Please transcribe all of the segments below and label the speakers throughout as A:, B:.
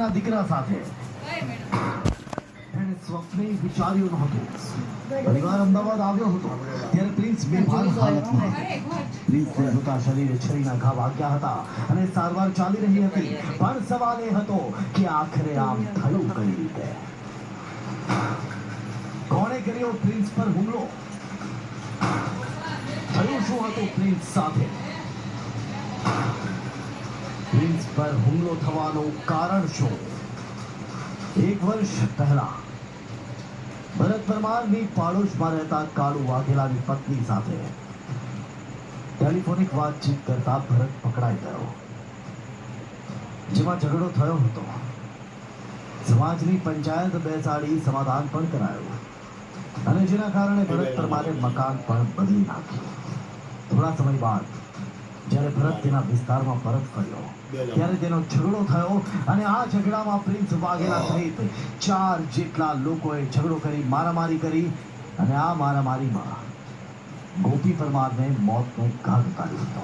A: તેના દીકરા સાથે એને સ્વપ્ને વિચાર્યું નહોતું. પરિવાર અમદાવાદ આવ્યો હતો ત્યારે પ્રિન્સ બેભાન હાલતમાં હતો. પ્રિન્સને જોતા શરીરે છરીના ઘા વાગ્યા હતા અને સારવાર ચાલી રહી હતી. પણ સવાલ એ હતો કે આખરે આમ થયું કઈ રીતે? કોણે કર્યો પ્રિન્સ પર હુમલો? થયું શું હતું પ્રિન્સ સાથે? પ્રિન્સ પર હુમલો થવાનું કારણ શું? એક વર્ષ પહેલા ભરત પરમારની પાડોશમાં રહેતા કાળુ વાઘેલાની પત્ની સાથે ટેલિફોનિક વાતચીત કરતા ભરત પકડાઈ ગયો, જેમાં ઝઘડો થયો હતો. સમાજની પંચાયત બેસાડી સમાધાન પણ કરાયું અને જેના કારણે ભરત પરમારે મકાન પણ બદલી નાખ્યું. થોડા સમય બાદ જ્યારે ભરત તેના વિસ્તારમાં પરત ફર્યો ત્યારે તેનો ઝઘડો થયો અને આ ઝઘડામાં પ્રિન્સ વાઘેલા સહિત 4 જેટલા લોકોએ ઝઘડો કરી મારામારી કરી અને આ મારામારીમાં ગોપી પરમારને મોતનો ઘાટ ઉતાર્યો હતો.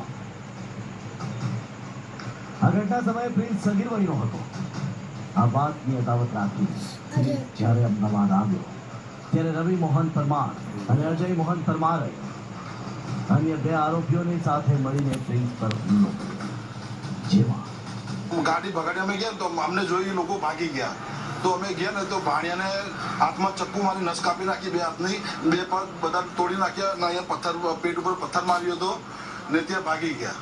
A: આ ઘટના સમયે પ્રિન્સ સગીર વયનો હતો. આ વાતની અદાવત રાખી જ્યારે અમદાવાદ આવ્યો ત્યારે રવિ મોહન પરમાર અને અજય મોહન પરમારે અન્ય 2 આરોપીઓની સાથે મળીને પ્રિન્સ પર હુમલો કર્યો. જેમાં
B: ગાડી ભગાડી અમે ગયા તો અમને જોઈ લોકો ભાગી ગયા. તો અમે ગયા ને તો ભાણિયાને હાથમાં ચક્કુ મારી નસ કાપી નાખી, 2 હાથની, 2 પગ બધા તોડી નાખ્યા અને અહીંયા પથ્થર પેટ ઉપર પથ્થર માર્યો હતો ને ત્યાં ભાગી ગયા.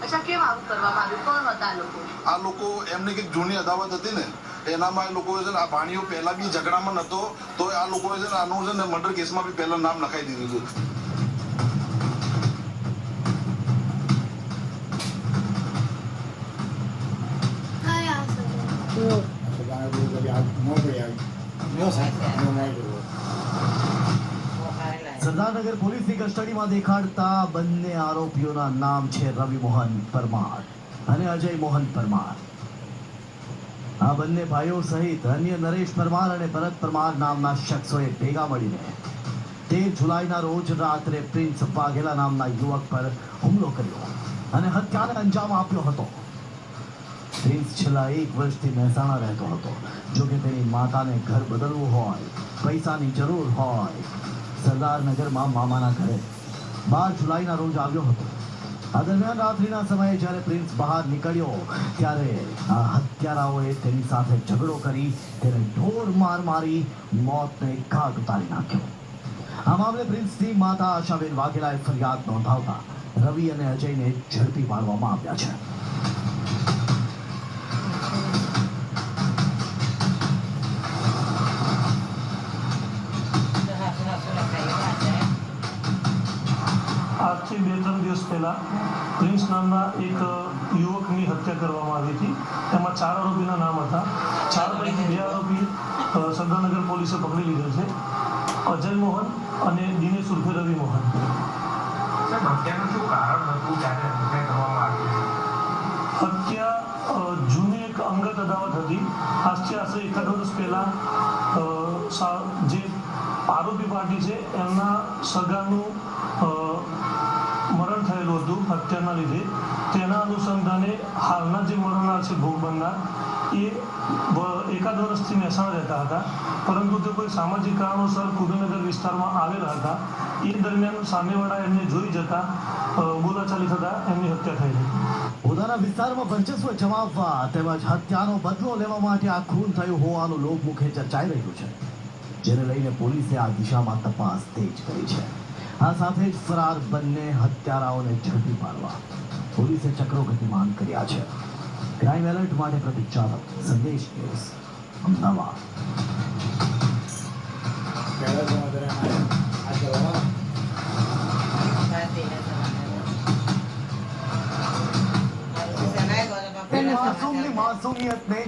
C: અચ્છા, કેમ આવું કરવામાં આવ્યું? કોણ હતા આ લોકો?
B: આ લોકો એમની કંઈક જૂની અદાવત હતી ને એનામાં એ લોકોએ છે ને આ ભાણીઓ પહેલા બી ઝઘડામાં નતો તો આ લોકોએ છે ને આનું છે ને મર્ડર કેસમાં બી પહેલા નામ લખાઈ દીધું હતું.
A: સરદારનગર પોલીસની કસ્ટડીમાં દેખાડતા બંને આરોપીઓના નામ છે રવિ મોહન પરમાર અને અજય મોહન પરમાર. આ બંને ભાઈઓ સહિત અન્ય નરેશ પરમાર અને ભરત પરમાર નામના શખ્સોએ ભેગા મળીને 13 જુલાઈના રોજ રાત્રે પ્રિન્સ વાઘેલા નામના યુવક પર હુમલો કર્યો અને હત્યાને અંજામ આપ્યો હતો. પ્રિન્સ છેલ્લા 1 વર્ષથી મહેસાણા રહેતો હતો. જો કે તેની માતાને ઘર બદલવું હોય, પૈસાની જરૂર હોય, સરદારનગરમાં મામાના ઘરે 12 જુલાઈના રોજ આવ્યો હતો. આ દરમિયાન રાત્રિના સમયે જ્યારે પ્રિન્સ બહાર નીકળ્યો ત્યારે આ હત્યારાઓએ તેની સાથે ઝઘડો કરી તેને ઢોર માર મારી મોતને ઘાટ ઉતારી નાખ્યો. આ મામલે પ્રિન્સની માતા આશાબેન વાઘેલાએ ફરિયાદ નોંધાવતા રવિ અને અજયને ઝડપી પાડવામાં આવ્યા છે.
D: આજથી 2-3 દિવસ પહેલા પ્રિન્સ નામના એક યુવકની હત્યા કરવામાં આવી હતી. તેમાં 4 આરોપીના નામ હતા. 4 પૈકી 2 આરોપી સરદારનગર પોલીસે પકડી લીધેલ છે, અજય મોહન અને દિનેશ ઉર્ફે રવિ મોહન.
E: હત્યાનું શું કારણ હતું ત્યારે હત્યા કરવામાં આવી?
D: હત્યા જૂની એક અંગત અદાવત હતી. આજથી આશરે 1 વર્ષ પહેલા જે આરોપી પાર્ટી છે એમના સગાનું મરણ થયેલું હતું હત્યાના લીધે. તેના અનુસંધાને હાલના જે મરણનાર છે ભોગ બનનાર એ 1 વર્ષથી મહેસાણા રહેતા હતા, પરંતુ તે કોઈ સામાજિક કારણોસર કુબેરનગર વિસ્તારમાં આવેલા હતા. એ દરમિયાન સામેવાળા એમને જોઈ જતા બોલાચાલી થતા એમની હત્યા થઈ હતી.
A: પોતાના વિસ્તારમાં વર્ચસ્વ જમાવવા તેમજ હત્યાનો બદલો લેવા માટે આ ખૂન થયું હોવાનું લોકમુખે ચર્ચાઈ રહ્યું છે, જેને લઈને પોલીસે આ દિશામાં તપાસ તેજ કરી છે. આ સાથે જ ફરાર બંને હત્યારાઓને ઝડપી પાડવા પોલીસે ચક્રો ગતિમાન કર્યા છે. ક્રાઇમ એલર્ટ માટે પ્રતિક ચાવક, સંદેશ ન્યૂઝ, અમદાવાદ. માસૂમની માસૂમિયતને